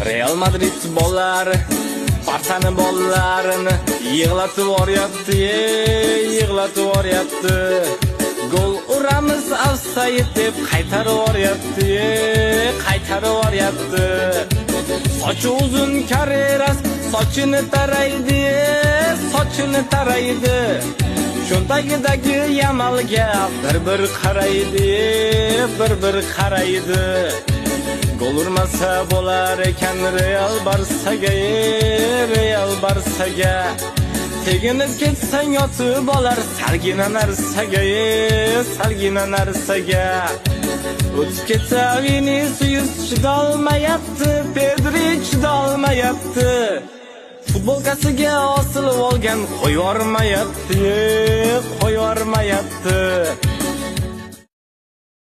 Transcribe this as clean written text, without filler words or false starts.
Real Madrid bollari Barçani bollarini yig'latib yuboryapti, yig'latib yuboryapti. Gol uramiz offside deb qaytarib yuboryapti, qaytarib yuboryapti. Sochi uzun Carreras sochini taraydi, sochini taraydi. Cho'ntagidagi Yamalga bir qaraydi, bir qaraydi. Gol urmasa bo'lar ekan Real Barsaga, Real Barsaga. Teginib ketsang yotib olar salgina narsaga, salgina narsaga. O'tib ketsa Vinicius chidolmayapti, Pedri chidolmayapti. Futbolkasiga osilib olgan qo'yormayapti, qo'yormayapti.